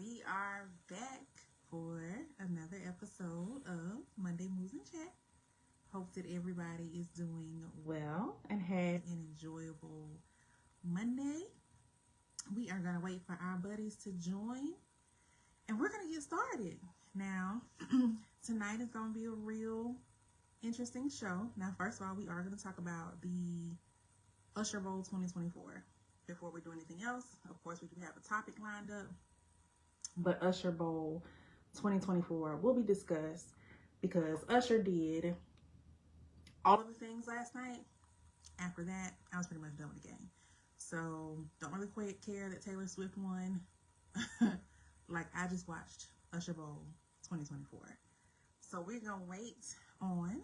We are back for another episode of Monday Moves and Chat. Hope that everybody is doing well and had an enjoyable Monday. We are going to wait for our buddies to join and we're going to get started. Now, tonight is going to be a real interesting show. Now, first of all, we are going to talk about the Usher Bowl 2024. Before we do anything else, of course, we do have a topic lined up. But Usher Bowl 2024 will be discussed because Usher did all of the things last night. After that, I was pretty much done with the game. So don't really quite care that Taylor Swift won. Like, I just watched Usher Bowl 2024. So we're going to wait on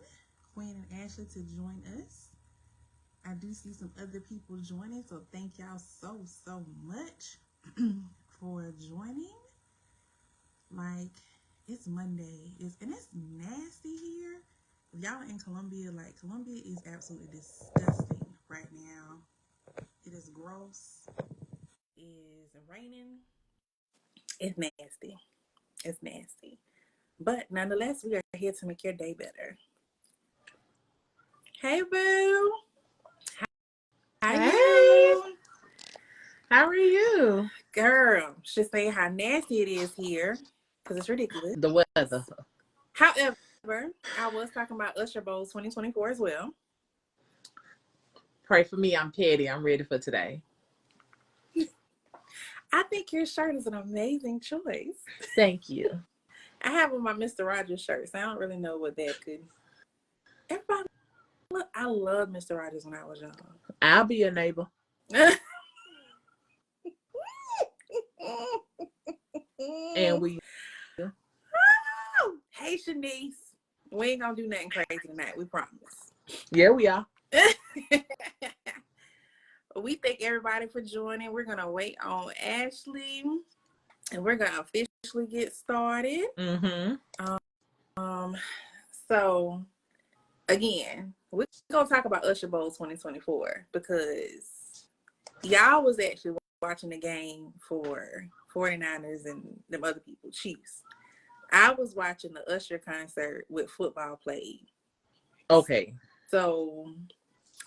Quinn and Ashley to join us. I do see some other people joining, so thank y'all so much for joining. Like, it's Monday, and it's nasty here. If y'all are in Colombia, like, Colombia is absolutely disgusting right now. It is gross. It is raining. It's nasty. It's nasty. But nonetheless, we are here to make your day better. Hey, boo. How Hey. you? How are you? Girl, should say how nasty it is here. Because it's ridiculous. The weather. However, I was talking about Usher Bowl 2024 as well. Pray for me. I'm petty. I'm ready for today. I think your shirt is an amazing choice. Thank you. I have on my Mr. Rogers shirt, so I don't really know what that could. Everybody, look, I loved Mr. Rogers when I was young. I'll be your neighbor. And we. Hey, Shanice. We ain't gonna do nothing crazy tonight. We promise. Yeah, we are. We thank everybody for joining. We're gonna wait on Ashley, and we're gonna officially get started. So again, we're gonna talk about Usher Bowl 2024 because y'all was actually watching the game for 49ers and them other people, Chiefs. I was watching the Usher concert with football played. Okay. So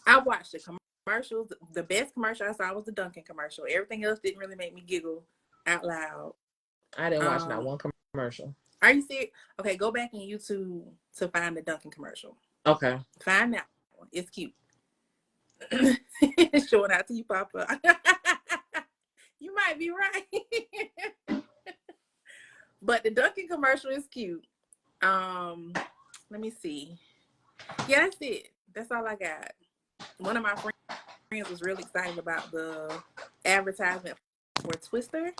I watched the commercials. The best commercial I saw was the Dunkin' commercial. Everything else didn't really make me giggle out loud. I didn't watch not one commercial. Are you serious? Okay, go back in YouTube to find the Dunkin' commercial. Okay. Find that one. It's cute. Showing out to you, Papa. You might be right. But the Dunkin' commercial is cute. Let me see. Yeah, that's it. That's all I got. One of my friends was really excited about the advertisement for Twister.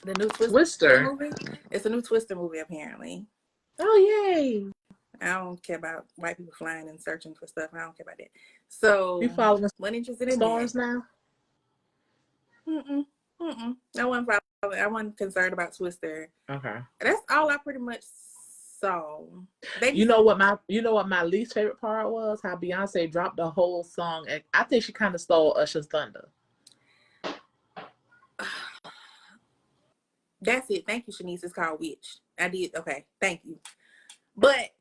The new Twister movie. It's a new Twister movie, apparently. Oh, yay. I don't care about white people flying and searching for stuff. I don't care about that. So, you following one interested in stars that. now? I wasn't concerned about Twister. Okay. That's all I pretty much saw. You know what my least favorite part was? How Beyonce dropped the whole song, and I think she kind of stole Usher's thunder. That's it. Thank you, Shanice. It's called Witch. I did. Okay. Thank you. But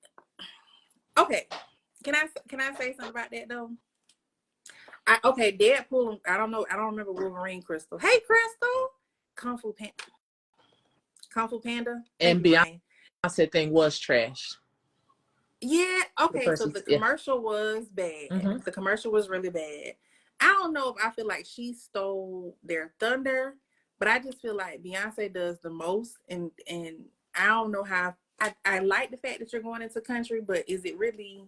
okay, can I say something about that though? Deadpool. I don't know. I don't remember Wolverine. Crystal. Hey, Crystal. Kung Fu Panda. And Beyonce thing was trash. Yeah. Okay. So the commercial was bad. Mm-hmm. The commercial was really bad. I don't know if I feel like she stole their thunder, but I just feel like Beyonce does the most, and I don't know how. I like the fact that you're going into country, but is it really?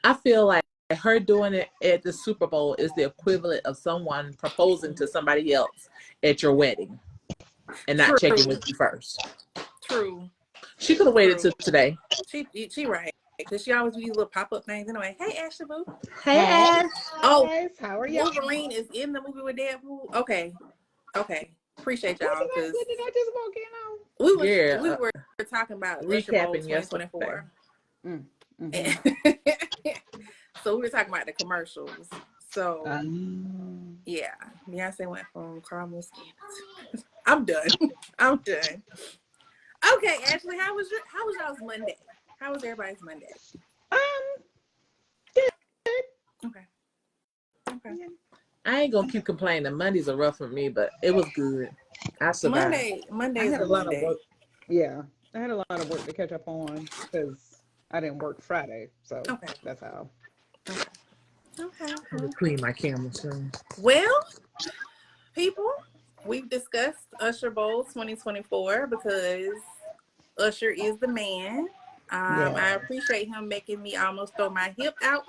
I feel like her doing it at the Super Bowl is the equivalent of someone proposing to somebody else at your wedding and not checking with you first. True. She could have waited till today. She right. Because she always do these little pop-up things anyway. Hey, Ashley Boo. Hey, Ash. Oh, guys, how are you? Wolverine is in the movie with Deadpool. Okay. Appreciate y'all. What did I just walk in on? We were talking about recapping 2024. So we were talking about the commercials. So yeah, Beyonce went from caramel skin I'm done. I'm done. Okay, Ashley, how was y'all's Monday? How was everybody's Monday? Good. Okay. Yeah. I ain't gonna keep complaining. Mondays are rough for me, but it was good. I survived. Monday I is had a a lot of Monday. work. Yeah, I had a lot of work to catch up on because I didn't work Friday, so Okay. that's how. Okay. I'm gonna clean my camera soon. Well, people, we've discussed Usher Bowl 2024 because Usher is the man. Yeah. I appreciate him making me almost throw my hip out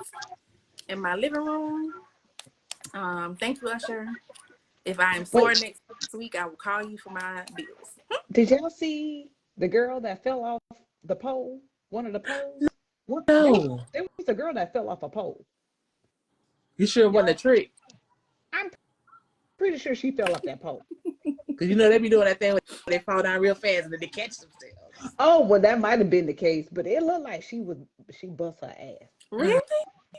in my living room. Thank you, Usher. If I am sore Wait, next week, I will call you for my bills. did y'all see the girl that fell off the pole? One of the poles? What? No, There was a girl that fell off a pole. you sure it wasn't a Y'all, trick? I'm pretty sure she fell off that pole. Cause you know they be doing that thing where they fall down real fast and then they catch themselves. Oh, well, that might have been the case, but it looked like she bust her ass. Really?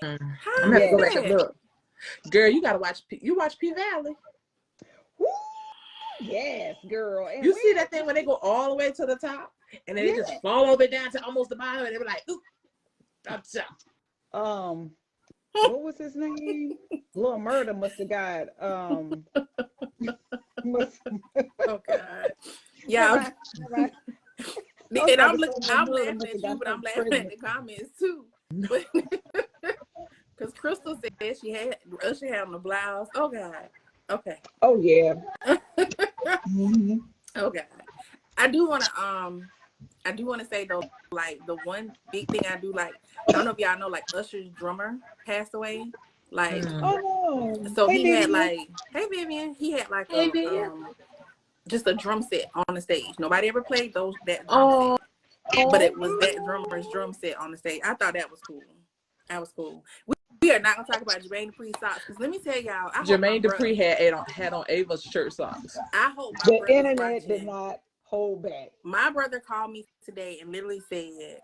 I'm How gonna have to go Yeah. back and is that? look. Girl, you gotta watch. You watch P Valley. Woo! Yes, girl. And You see where? that thing when they go all the way to the top and then they just Yeah. fall all the way down to almost the bottom and they be like, "Ooh, up top." Um, what was his name? Little Murder must have got must Oh God. have Yeah. I, have I was And about to say Little I'm Murder laughing must at have you, got but her I'm laughing at pregnant. the comments too. But because Crystal said she had Usher had on the blouse. Oh God. Okay. Oh yeah. Hmm. Oh God. I do want to say though, like the one big thing I do like, I don't know if y'all know, like Usher's drummer passed away. Like, Mm. Oh no. so Hey he had Vivian. like, hey Vivian, he had like Hey, a Bia. just a drum set on the stage. Nobody ever played that drum Oh, set, but it was that drummer's drum set on the stage. I thought that was cool. That was cool. We are not gonna talk about Jermaine Dupri socks because let me tell y'all, Jermaine Dupri had on Ava's church socks. I hope my The brother's internet did watching. not hold back. My brother called me today and literally said,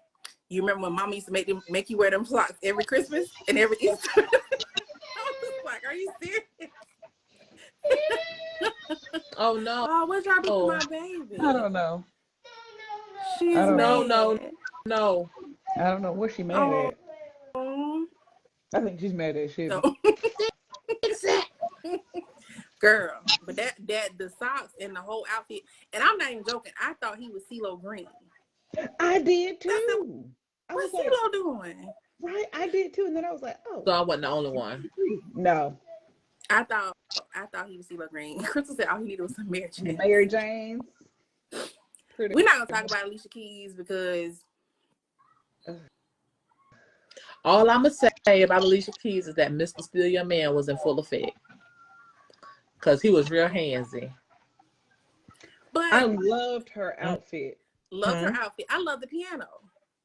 "You remember when Mama used to make you wear them socks every Christmas and every Easter?" I was like, "Are you serious?" Oh no, Oh, what y'all do to no, my baby? I don't know. I She's don't no, know. no, mad. no. I don't know what she mad Oh, at. I think she's mad at Chevy. so, girl, but that the socks and the whole outfit, and I'm not even joking. I thought he was CeeLo Green. I did I said, too. I was "What's like, CeeLo doing?" right, I did too. And then I was like, oh, So I wasn't the only one. no. I thought he was CeeLo Green. Crystal said all he needed was some Mary Jane. Mary Jane's. Pretty. We're not gonna talk about Alicia Keys because All I'm gonna say about Alicia Keys is that Mr. Steal Your Man was in full effect because he was real handsy. I but loved her outfit. loved her Mm-hmm. outfit. I love the piano.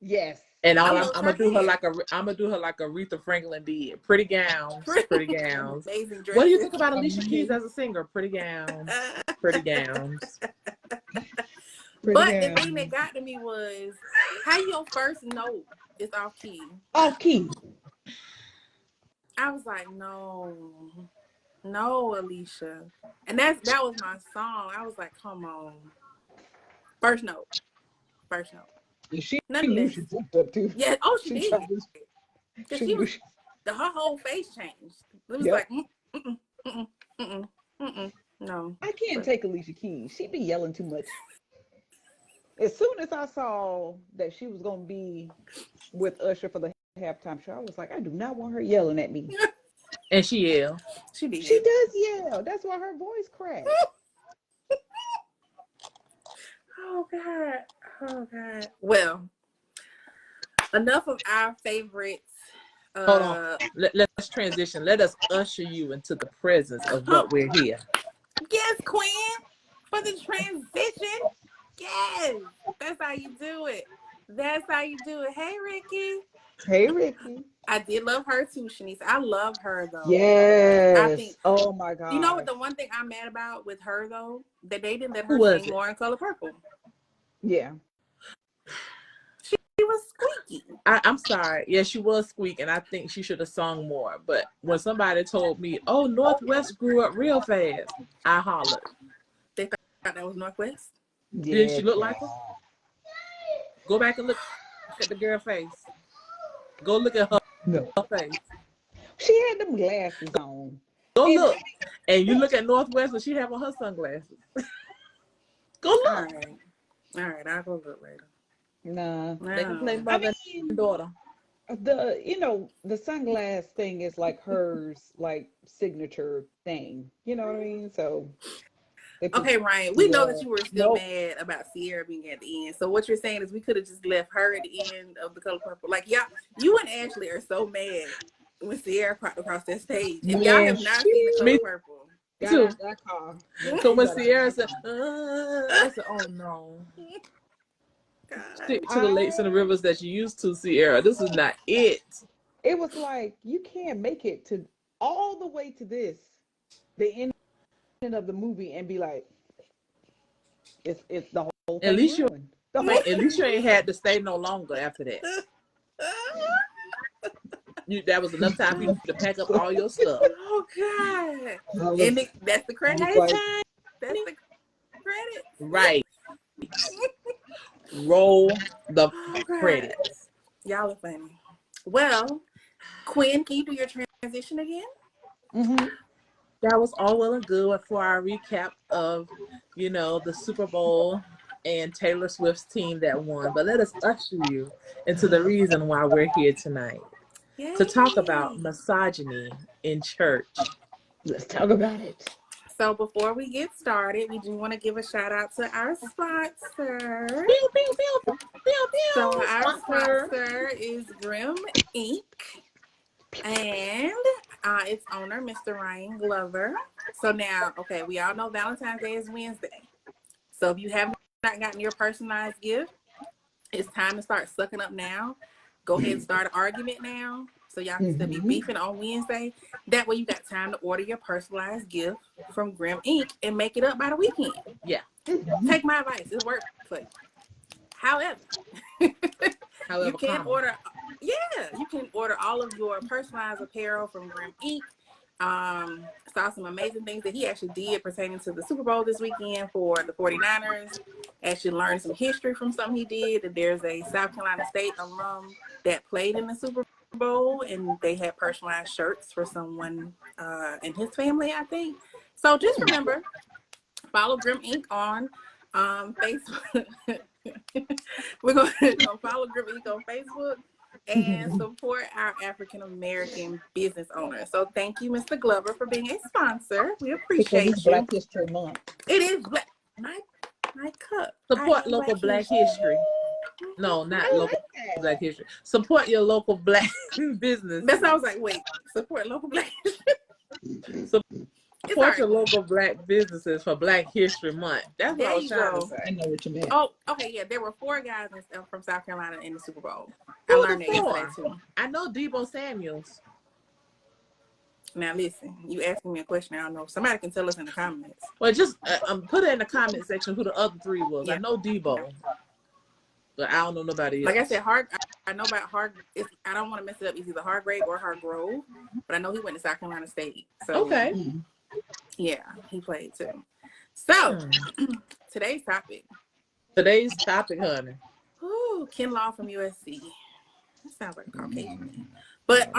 Yes. And I all loved I'm her gonna do her hair. like Aretha Franklin did. Pretty gowns, pretty gowns. Amazing What do you dresses. think about Alicia Keys Amazing. as a singer? Pretty gowns, pretty gowns. Pretty But the gown. thing that got to me was how your first note is off key. Off key. I was like, no, Alicia. And that was my song. I was like, come on. First note. She knew Nonetheless. she fucked up too. Yeah, oh she She tried did. to. Because She she knew was she. her whole face changed. It was Yep. like, no. I can't But take Alicia Keys. She be yelling too much. As soon as I saw that she was gonna be with Usher for the halftime show, I was like, I do not want her yelling at me. And she yelled. she did. She does yell. That's why her voice cracks. Oh God. Well, enough of our favorites. Hold on. Let's transition. Let us usher you into the presence of what we're here. Yes, Queen, for the transition. Yes, that's how you do it. Hey, Ricky. Hey, Ricky. I did love her too, Shanice. I love her though. I think. Yes. Oh my You know what? gosh. The one thing I'm mad about with her though, that they didn't let Who her was sing it? more in Color Purple. Yeah. She was squeaky. I'm sorry. Yeah, she was squeaking. I think she should have sung more. But when somebody told me, "Oh, Northwest grew up real fast," I hollered. They thought that was Northwest? Didn't Yeah, she look like her? child. Go back and look at the girl face. Go look at her No. face. She had them glasses on. Go And look. And you look at Northwest and she have on her sunglasses. Go All look. right. All right, I'll go look later. nah. They can play No. I mother and mean, daughter. the sunglass thing is like hers like signature thing. You know what I mean? So they put Okay, Ryan, we know that yeah. you were still Nope. mad about Sierra being at the end. So what you're saying is we could have just left her at the end of The Color Purple. Like, y'all, you and Ashley are so mad when Sierra crossed across that stage. If y'all Man, have not seen The she Color Me Purple, got too. out that car. Man, So she when got out Sierra that said, car. I said, oh no. God. Stick to the lakes and the I rivers that you used to, Sierra. This is not it. It was like you can't make it to all the way to the ending of the movie and be like, it's the whole At thing least you ruined. The whole ain't, at least you ain't had to stay no longer after that. That was enough time for you to pack up all your stuff. Oh God. I was, And that's the I was credits. Hey, like, Tiny. That's the credits. Right. Roll the Oh God. credits. Y'all are funny. Well, Quinn, can you do your transition again? mm-hmm. That was all well and good for our recap of, the Super Bowl and Taylor Swift's team that won. But let us usher you into the reason why we're here tonight to talk about Yay. misogyny in church. Let's talk about it. So before we get started, we do want to give a shout out to our sponsor. Pew, pew, pew, pew, So pew, our sponsor. sponsor is Grim Inc. And its owner, Mr. Ryan Glover. So now, okay, we all know Valentine's Day is Wednesday. So if you have not gotten your personalized gift, it's time to start sucking up now. Go ahead and start an argument now. So y'all can still be Mm-hmm. beefing on Wednesday. That way you got time to order your personalized gift from Grim Inc. and make it up by the weekend. Yeah. Mm-hmm. Take my advice. It works for you. However, you However, can comma. order, you can order all of your personalized apparel from Grim Inc. Saw some amazing things that he actually did pertaining to the Super Bowl this weekend for the 49ers. Actually learned some history from something he did. That there's a South Carolina State alum that played in the Super Bowl, and they had personalized shirts for someone in his family, I think. So just remember, follow Grim Inc. on Facebook. We're gonna follow Grim Inc. on Facebook and support our African American business owners. So thank you, Mr. Glover, for being a sponsor. We Because it's appreciate you. Black History Month. It is black. My cup. I Support am local Black history. No, not I local like that. Black history. Support your local Black business. That's why I was like, wait, support local Black. It's all Support your right. local Black businesses for Black History Month. That's what There I was you trying to go. I say. know what you meant. Oh, okay, yeah. There were 4 guys from South Carolina in the Super Bowl. I Who are the learned that yesterday 4? too. I know Debo Samuels. Now listen, you asking me a question. I don't know. Somebody can tell us in the comments. Well, just put it in the comment section who the other 3 was. I Yeah. know Debo, but I don't know nobody Like I else. said, I know about I don't want to mess it up. It's either Hargrave or Hargrove, but I know he went to South Carolina State. So Okay. yeah, he played too. So today's topic. Today's topic, honey. Ooh, Ken Law from USC. That sounds like a Caucasian name. But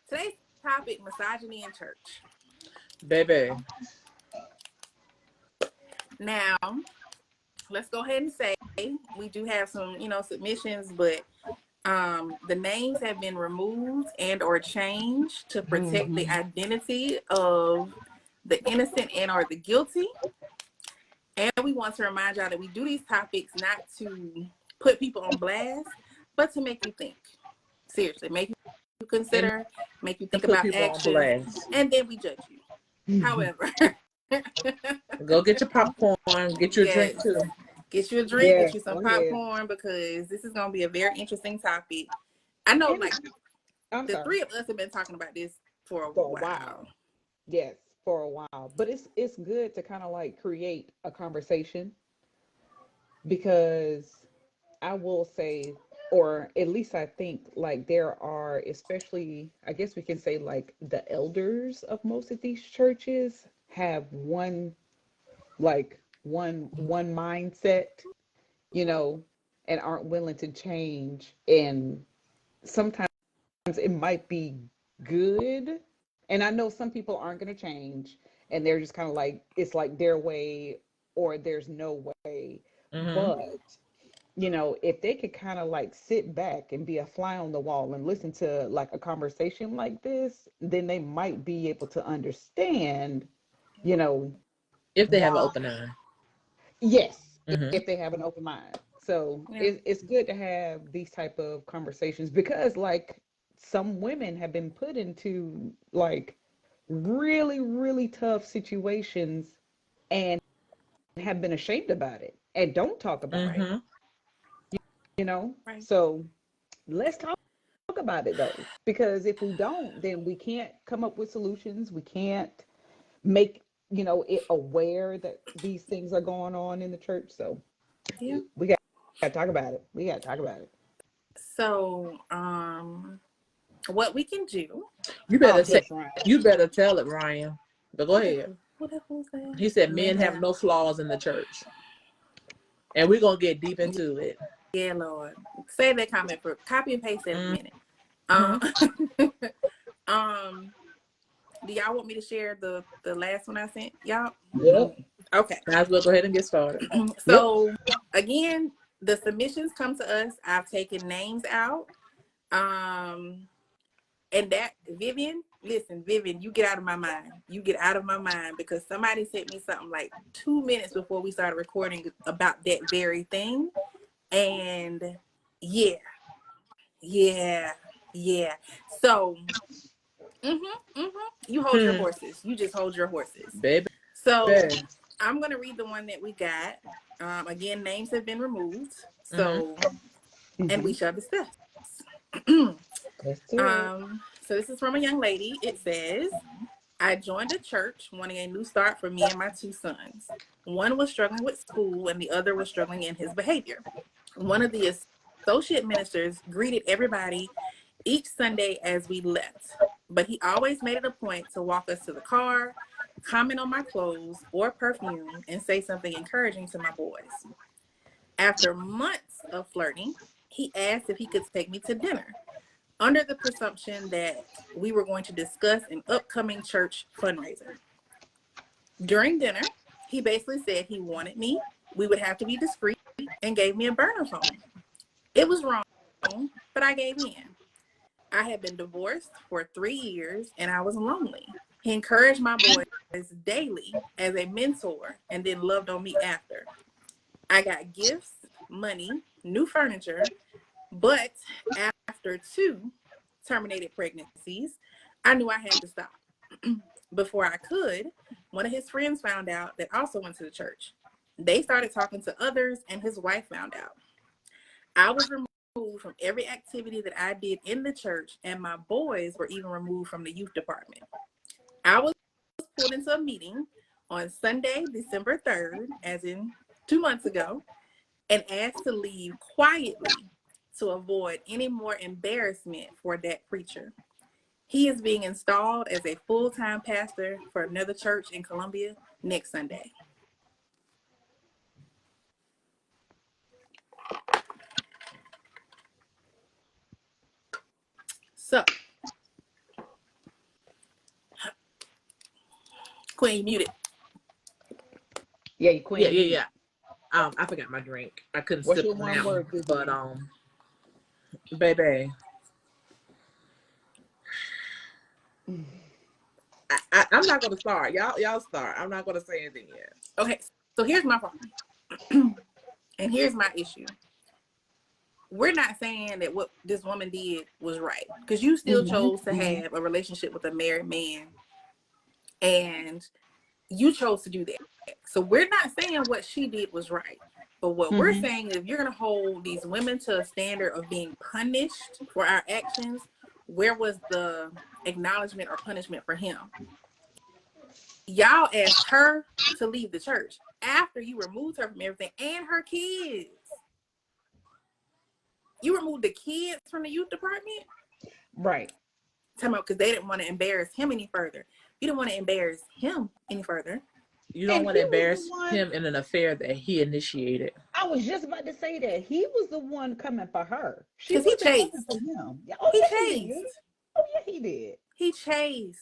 today's topic: misogyny in church. Baby. Now, let's go ahead and say we do have some, submissions, but the names have been removed and or changed to protect the identity of the innocent and or the guilty. And we want to remind y'all that we do these topics not to put people on blast, but to make you think. Seriously, make you consider, make you think Put about people on actions, blast. and then we judge you. However, Go get your popcorn. Get your yes, drink too. get you a drink, Yeah, get you some go ahead. popcorn, because this is going to be a very interesting topic. I know, And like, I'm the sorry. 3 of us have been talking about this for a For a while. while. Yes, for a while. But it's good to kind of like create a conversation because I will say, or at least I think like there are, especially, I guess we can say like the elders of most of these churches have one one mindset, you know, and aren't willing to change. And sometimes it might be good. And I know some people aren't going to change and they're just kind of like, it's like their way or there's no way. Mm-hmm. But, you know, if they could kind of like sit back and be a fly on the wall and listen to like a conversation like this, then they might be able to understand, you know, If they have an why. open eye. Yes, Mm-hmm. if they have an open mind. So Yeah. it's good to have these type of conversations because like some women have been put into like really, really tough situations and have been ashamed about it and don't talk about Right. it, Mm-hmm. you know? Right. So let's talk about it though, because if we don't, then we can't come up with solutions. We can't make, you know, it aware that these things are going on in the church. So Yeah. we got to talk about it. We got to talk about it. So, what we can do? You Oh, better say. hush, Ryan. You better tell it, Ryan. But go ahead. What was that? He said men have Men no flaws in the church, and we're gonna get deep have. into it. Yeah, Lord. Save that comment for copy and paste that in a minute. Mm-hmm. Um, do y'all want me to share the last one I sent y'all? Yep. Okay. Might as well go ahead and get started. Yep. So again, the submissions come to us. I've taken names out. Um, and that Vivian, listen, Vivian, you get out of my mind. You get out of my mind because somebody sent me something like 2 minutes before we started recording about that very thing. And yeah, yeah, yeah. So, you hold your horses. You just hold your horses. Baby. So I'm gonna read the one that we got. Again, names have been removed. Mm-hmm. So, and we Mm-hmm. shall discuss. Let's do it. So this is from a young lady. It says, I joined a church wanting a new start for me and my two sons. One was struggling with school and the other was struggling in his behavior. One of the associate ministers greeted everybody each Sunday as we left, but he always made it a point to walk us to the car, comment on my clothes or perfume, and say something encouraging to my boys. After months of flirting, he asked if he could take me to dinner under the presumption that we were going to discuss an upcoming church fundraiser. During dinner, he basically said he wanted me, we would have to be discreet, and gave me a burner phone. It was wrong, but I gave in. I had been divorced for 3 years and I was lonely. He encouraged my boys daily as a mentor and then loved on me after. I got gifts, money, new furniture, but after 2 terminated pregnancies, I knew I had to stop. Before I could, one of his friends found out that also went to the church. They started talking to others, and his wife found out. I was removed from every activity that I did in the church, and my boys were even removed from the youth department. I was pulled into a meeting on Sunday, December 3rd, as in 2 months ago, and asked to leave quietly to avoid any more embarrassment for that preacher. He is being installed as a full-time pastor for another church in Columbia next Sunday. So, Queen, muted. Yeah, you Yeah, queen yeah, mute. yeah. I forgot my drink. I couldn't What's sip your on one that one. word, But Vivian? baby, I'm not gonna start. Y'all start. I'm not gonna say anything yet. Okay, so here's my problem. And here's my issue. We're not saying that what this woman did was right, because you still chose to Mm-hmm. have a relationship with a married man and you chose to do that. So we're not saying what she did was right. But what we're Mm-hmm. saying is if you're going to hold these women to a standard of being punished for our actions, where was the acknowledgement or punishment for him? Y'all asked her to leave the church after you removed her from everything and her kids. You removed the kids from the youth department? Right. Talking about because they didn't want to embarrass him any further. You don't want to embarrass him any further. You don't And want to he was the embarrass one. him in an affair that he initiated. I was just about to say that he was the one coming for her. She Because he wasn't coming for chased. him. Oh He yeah, he did. chased. Oh yeah, he did. He chased.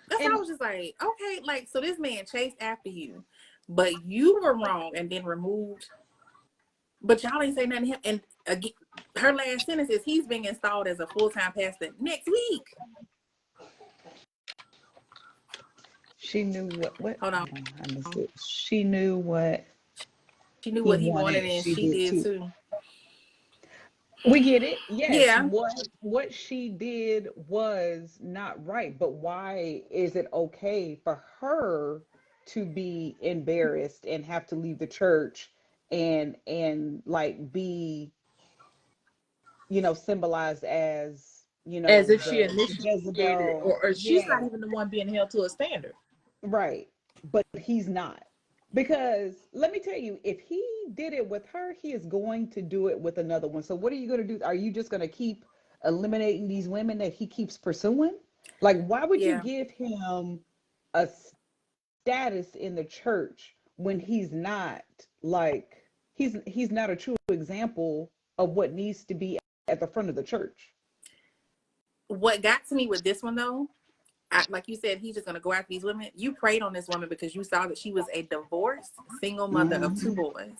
That's why I And was just like, okay, like, so this man chased after you, but you were wrong and then removed. But y'all ain't say nothing to him. And again, her last sentence is he's being installed as a full-time pastor next week. she knew what Hold on. I missed it. She knew what She knew he what he wanted wanted. and She she did did too. too. We get it. Yes, Yeah. what she did was not right, but why is it okay for her to be embarrassed and have to leave the church and like be, symbolized as, As if she the initiated it, Jezebel. or she's not Yeah, even the one being held to a standard. right. But he's not. Because let me tell you, if he did it with her, he is going to do it with another one. So what are you going to do? Are you just going to keep eliminating these women that he keeps pursuing? Like, why would you Yeah. give him a status in the church when he's not like he's not a true example of what needs to be at the front of the church? What got to me with this one though, like you said, he's just gonna go after these women. You prayed on this woman because you saw that she was a divorced single mother of two Mhm. boys,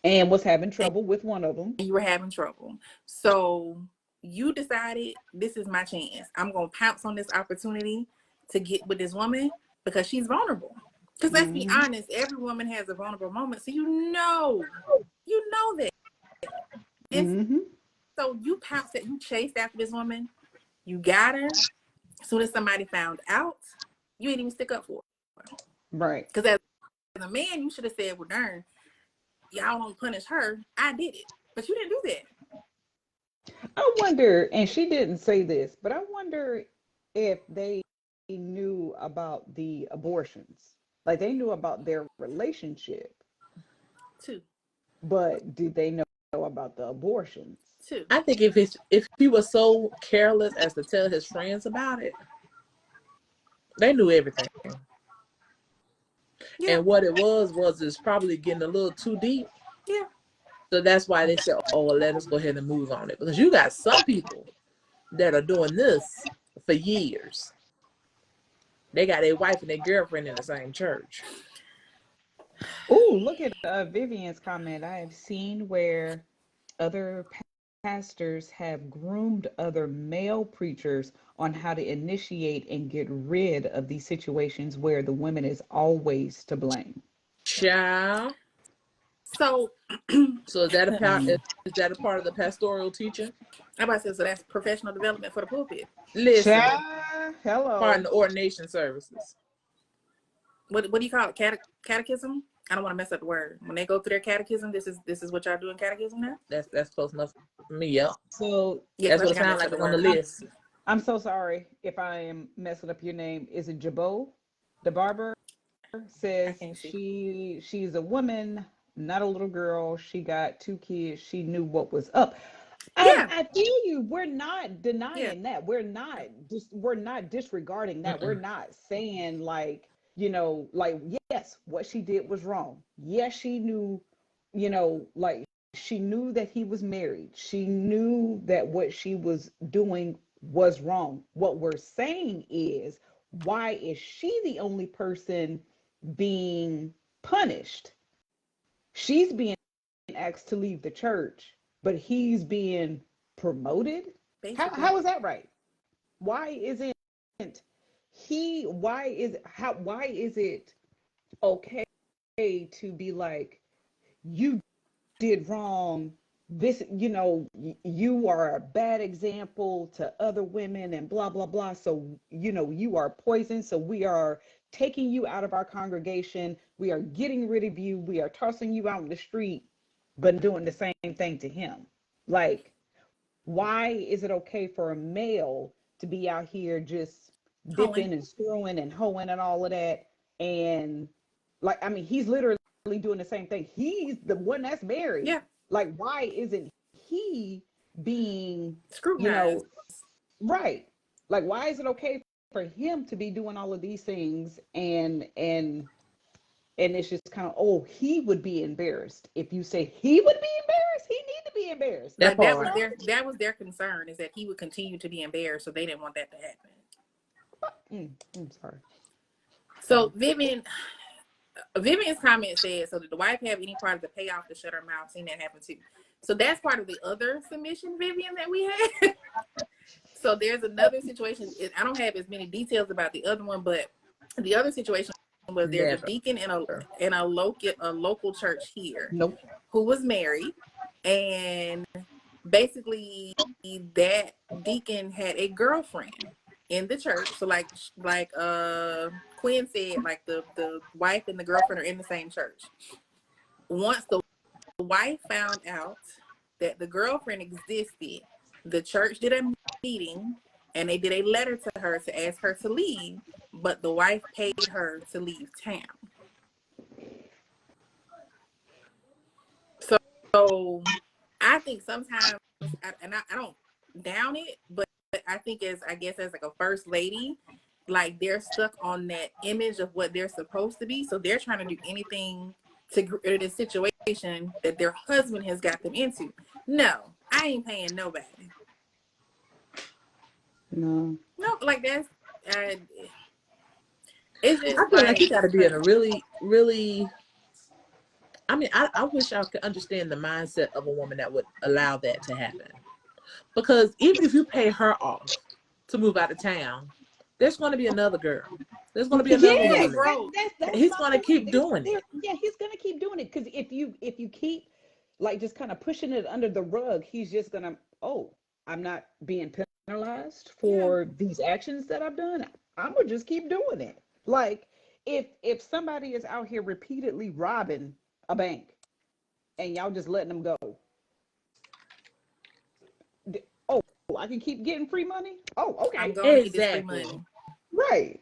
And was having and trouble with one of them. you were having trouble. So you decided this is my chance. I'm gonna pounce on this opportunity to get with this woman because she's vulnerable. Because let's be Hmm. honest, every woman has a vulnerable moment. So you know that. And Hmm. so you pounced that you chased after this woman. You got her. As soon as somebody found out, you didn't even stick up for her. Right. Because as a man, you should have said, well, darn, y'all don't punish her. I did it. But you didn't do that. I wonder, and she didn't say this, but I wonder if they knew about the abortions. Like they knew about their relationship, Two. but did they know about the abortions? Two. I think if he was so careless as to tell his friends about it, they knew everything. Yeah. And what it was is probably getting a little too deep. Yeah. So that's why they said, "Oh, well, let us go ahead and move on it," because you got some people that are doing this for years. They got their wife and their girlfriend in the same church. Oh, look at Vivian's comment. I have seen where other pastors have groomed other male preachers on how to initiate and get rid of these situations where the woman is always to blame. Child. So, So is that a part? Mm. Is that a part of the pastoral teaching? everybody says, so that's professional development for the pulpit. Listen, Child, part of hello. the ordination services. What do you call it? Catechism? I don't want to mess up the word. When they go through their catechism, this is what y'all do in catechism now? That's close enough for me. Yep, So Yeah, that's because I what think it I sounds messed up like the on the word. list. I'm so sorry if I am messing up your name. Is it Jabot? The barber I says can't see. she's a woman, not a little girl. She got two kids. She knew what was up. Yeah. I feel you. We're not Yeah. denying that. We're not disregarding that. We're Mm-mm. not saying like yes, what she did was wrong. Yes, she knew, like she knew that he was married. She knew that what she was doing was wrong. What we're saying is, why is she the only person being punished? She's being asked to leave the church, but he's being promoted. Basically. How is that right? Why isn't he? Why is it okay to be like, you did wrong? This, you are a bad example to other women and blah blah blah. So you are poison. So we are taking you out of our congregation. We are getting rid of you. We are tossing you out in the street, but doing the same thing to him. Like, why is it okay for a male to be out here just Hoeing. dipping and screwing and hoeing and all of that? And like, I mean, he's literally doing the same thing. He's the one that's married. Yeah. Like, why isn't he being, you Scrutinized. know, right? Like, why is it okay for him to be doing all of these things, and it's just kind of, oh, he would be embarrassed. If you say he would be embarrassed, he need to be embarrassed. That Like that part. was their concern, is that he would continue to be embarrassed, so they didn't want that to happen. I'm sorry. So Vivian's comment said, so did the wife have any part of the payoff to shut her mouth? Seen that happen too. So that's part of the other submission, Vivian, that we had. So there's another situation. I don't have as many details about the other one, but the other situation was there's a Never. deacon in a local church here Nope. who was married, and basically that deacon had a girlfriend in the church. So like Quinn said, like the wife and the girlfriend are in the same church. Once the wife found out that the girlfriend existed, the church did a meeting and they did a letter to her to ask her to leave, but the wife paid her to leave town. So I think sometimes, and I don't down it, but I think as like a first lady, like they're stuck on that image of what they're supposed to be. So they're trying to do anything to get rid of the situation that their husband has got them into. No, I ain't paying nobody. No. No, like that's, it's just I feel like you got to be in a really, really. I mean, I wish I could understand the mindset of a woman that would allow that to happen. Because even if you pay her off to move out of town, there's going to be another girl. There's going to be another Yes, woman. that's He's my going to point. keep doing it. Yeah, he's gonna keep doing it, because if you keep like just kind of pushing it under the rug, he's just gonna, oh, I'm not being penalized Yeah. for these actions that I've done. I'm gonna just keep doing it. Like if somebody is out here repeatedly robbing a bank and y'all just letting them go, oh, I can keep getting free money. Oh, I'm okay, going to get this free Exactly. money. right.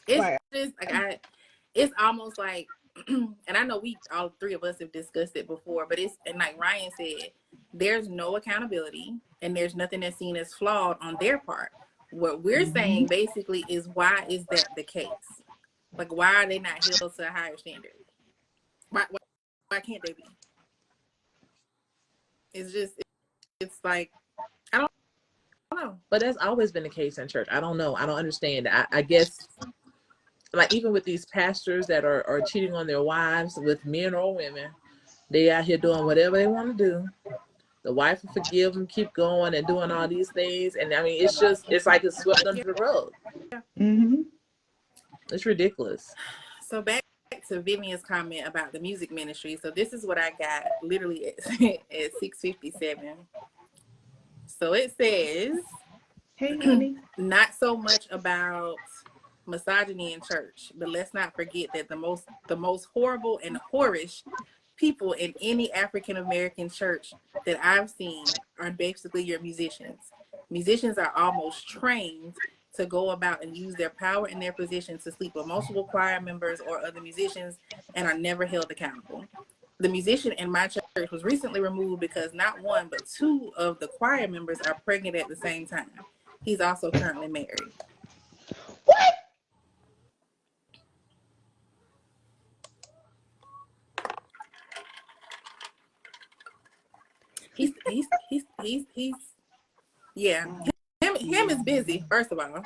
It's Like, just like it's almost like, and I know we all three of us have discussed it before, but it's, and like Ryan said, there's no accountability and there's nothing that's seen as flawed on their part. What we're saying basically is, why is that the case? Like, why are they not held to a higher standard? Why can't they be? It's just, it's like, I don't know. But that's always been the case in church. I don't know. I don't understand. I guess, like, even with these pastors that are cheating on their wives with men or women, they out here doing whatever they want to do. The wife will forgive them, keep going and doing all these things. And I mean, it's like it's swept under the rug. mm-hmm. It's ridiculous. So back to Vivian's comment about the music ministry. So this is what I got literally at 6:57. So it says, Hey, honey. not so much about misogyny in church, but let's not forget that the most horrible and whorish people in any African American church that I've seen are basically your musicians. Musicians are almost trained to go about and use their power and their position to sleep with multiple choir members or other musicians and are never held accountable. The musician in my church was recently removed because not one but two of the choir members are pregnant at the same time. He's also currently married. What? He's yeah. Him is busy, first of all.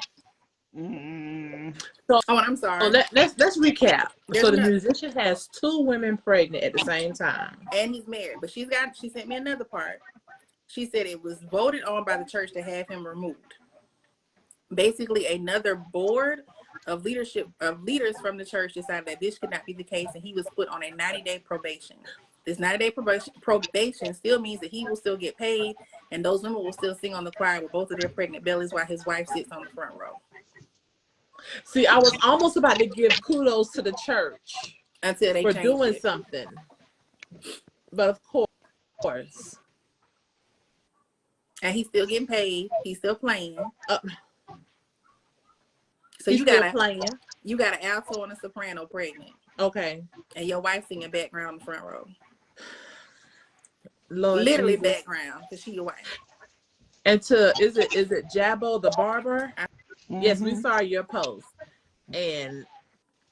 So, Oh, and I'm sorry. let's recap. There's So the another, musician has two women pregnant at the same time. and he's married. But she sent me another part. She said it was voted on by the church to have him removed. Basically, another board of leaders from the church decided that this could not be the case, and he was put on a 90-day probation. This 90-day probation still means that he will still get paid, and those women will still sing on the choir with both of their pregnant bellies while his wife sits on the front row. See, I was almost about to give kudos to the church Until they for changed doing it. something. But of course. And he's still getting paid. He's still playing. So he's you still got playing. You got an alto and a soprano pregnant. Okay. And your wife singing background in the front row. Lord Literally Jesus. background, because she your wife. And is it Jabbo the barber? Yes, we Mm-hmm. saw your post. And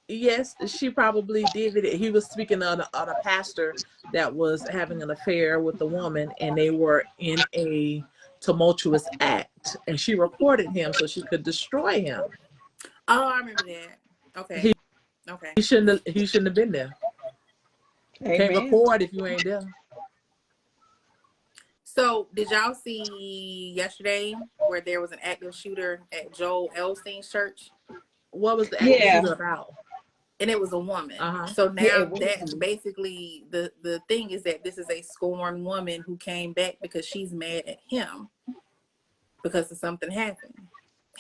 yes, she probably did it. He was speaking on a pastor that was having an affair with a woman, and they were in a tumultuous act. And she recorded him so she could destroy him. Oh, I remember that. Okay. He, Okay. he shouldn't have been there. Can't Amen. record if you ain't there. So, did y'all see yesterday where there was an active shooter at Joel Elstein's church? What was the active Yeah. shooter about? And it was a woman. Uh-huh. So Yeah, now it was. that's basically the thing is that this is a scorned woman who came back because she's mad at him because of something happened.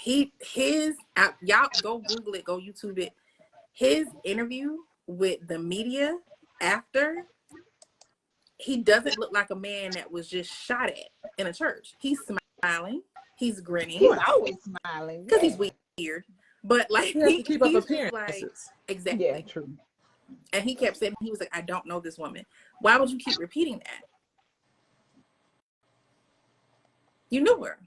Y'all go Google it, go YouTube it. His interview with the media after, he doesn't look like a man that was just shot at in a church. He's smiling, he's Of grinning He's course. always smiling. because Yeah. he's weird. But like He has to keep up he's just like, appearances. exactly. Yeah, true. And he kept saying, he was like, I don't know this woman. Why would you keep repeating that? You knew her.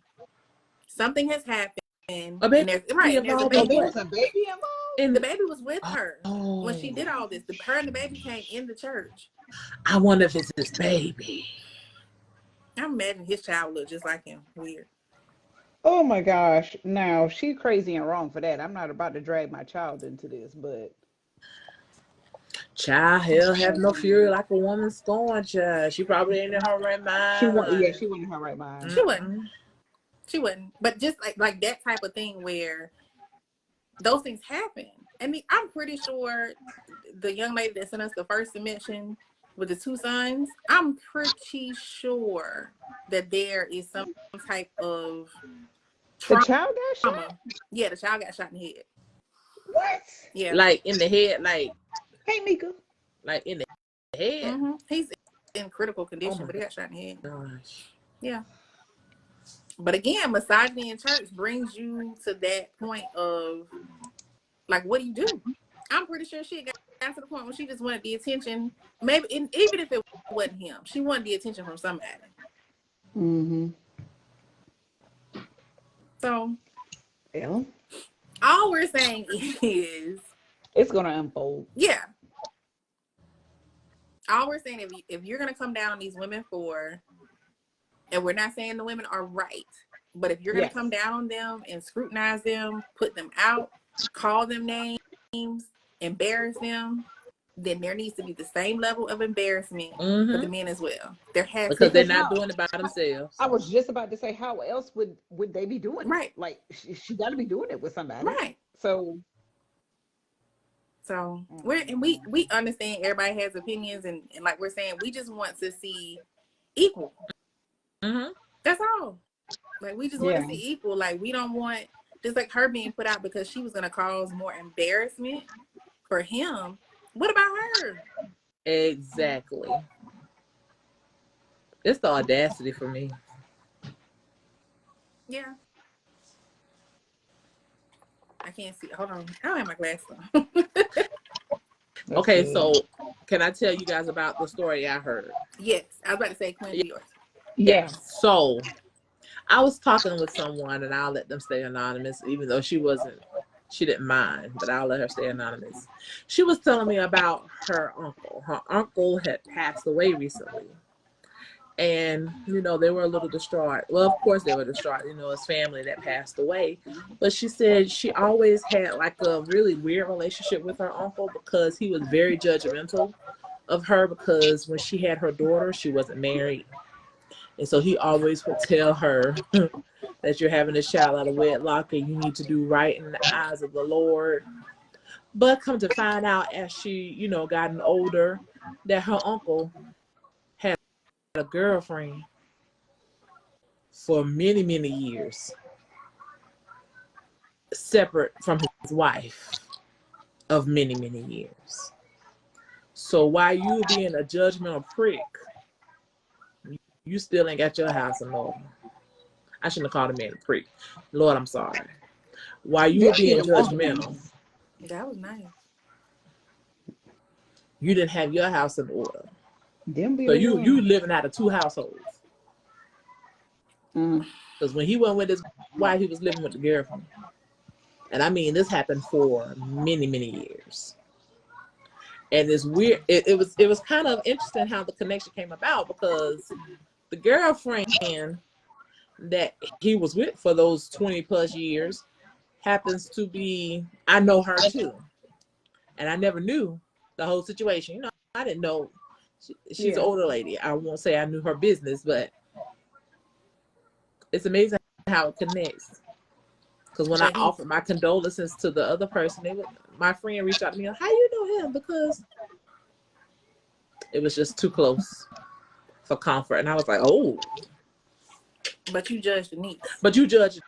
Something has happened. A And there's right, and there's a involved Oh, in baby. there what? was a baby involved? In The baby was with her when she oh, did all this. Her and the baby came in the church. I wonder if it's his baby. I imagine his child looked just like him. Weird. Oh my gosh. Now, she crazy and wrong for that. I'm not about to drag my child into this, but Child, hell have no fury like a woman scorned, child. She probably ain't in her right mind, honey. she wasn't in her right mind. She wouldn't. Mm-mm. She wouldn't. But just like that type of thing where those things happen. I mean, I'm pretty sure the young lady that sent us the first submission with the two sons, I'm pretty sure that there is some type of The trauma. child got shot? Yeah, the child got shot in the head. What? Yeah. Like in the head, Hey, Mika. like in the head. Mm-hmm. He's in critical Oh condition, my but he got shot in the head. gosh. Yeah. But again, misogyny in church brings you to that point of like, what do you do? I'm pretty sure she got to the point where she just wanted the attention. Maybe even if it wasn't him, she wanted the attention from somebody. Mm-hmm. So Well, all we're saying is, it's gonna unfold. yeah. All we're saying, if you're gonna come down on these women and we're not saying the women are right, but if you're gonna Yes. come down on them and scrutinize them, put them out, call them names, embarrass them, then there needs to be the same level of embarrassment for the Mm-hmm. men as well. There has to Because they're Because not how doing it by themselves. I was just about to say, how else would they be doing Right. it? Like she got to be doing it with somebody. Right. So So we understand everybody has opinions, and like we're saying, we just want to see equal. Mm-hmm. That's all. Like we just want yeah, to see equal. Like we don't want just like her being put out because she was gonna cause more embarrassment for him. What about her? Exactly. It's the audacity for me. Yeah. I can't see. Hold on. I don't have my glasses on. that's Okay, good. so can I tell you guys about the story I heard? Yes. I was about to say Quinn be yours. Yeah. So I was talking with someone, and I'll let them stay anonymous, even though she didn't mind, but I'll let her stay anonymous. She was telling me about her uncle. Her uncle had passed away recently. And, they were a little distraught. Well, of course they were distraught, his family that passed away. But she said she always had like a really weird relationship with her uncle because he was very judgmental of her because when she had her daughter, she wasn't married. And so he always would tell her that you're having a child out of wedlock and you need to do right in the eyes of the Lord. But come to find out as she, gotten older, that her uncle had a girlfriend for many, many years, separate from his wife of many, many years. So while you being a judgmental prick, you still ain't got your house in order. I shouldn't have called a man a prick. Lord, I'm sorry. While you were That being shit was judgmental, That was nice. you didn't have your house in order. them be So the you ones. living out of two households. Mm. Because when he went with his wife, he was living with the girlfriend. And I mean, this happened for many, many years. And it's weird. It was kind of interesting how the connection came about, because the girlfriend that he was with for those 20 plus years happens to be, I know her too. And I never knew the whole situation. I didn't know. She's an Yeah. older lady. I won't say I knew her business, but it's amazing how it connects. Because when I But he's offered my condolences to the other person, my friend reached out to me, how you know him? Because it was just too close for comfort. And I was like, oh. but you judged the niece. But you judge.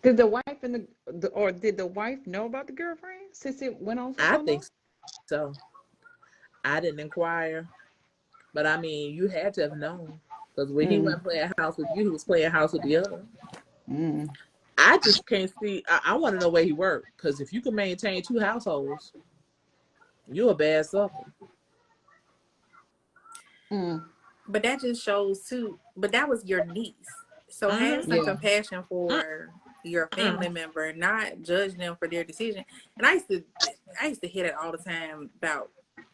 Did the wife and or did the wife know about the girlfriend since it went on for I so think long? so. I didn't inquire. But I mean, you had to have known. Because when he Mm, wasn't playing house with you, he was playing house with the other. mm, I just can't see. I want to know where he worked. Because if you can maintain two households, you're a bad sucker. mm. But that just shows too. But that was your niece, so have Mm-hmm. some Yeah. compassion for your family member, not judge them for their decision. And I used to hear that all the time about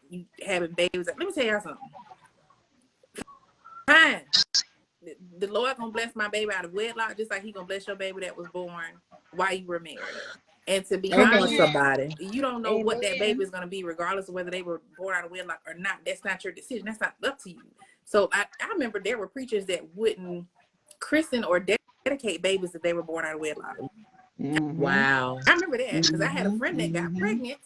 you having babies. Let me tell y'all something. Fine, the Lord gonna bless my baby out of wedlock, just like He gonna bless your baby that was born while you were married. And to be Come on, Amen. honest, somebody. you don't know what that baby Amen. is going to be, regardless of whether they were born out of wedlock or not. That's not your decision. That's not up to you. So I remember there were preachers that wouldn't christen or dedicate babies if they were born out of wedlock. Mm-hmm. Wow. I remember that because I had a Mm-hmm. friend that got Mm-hmm. pregnant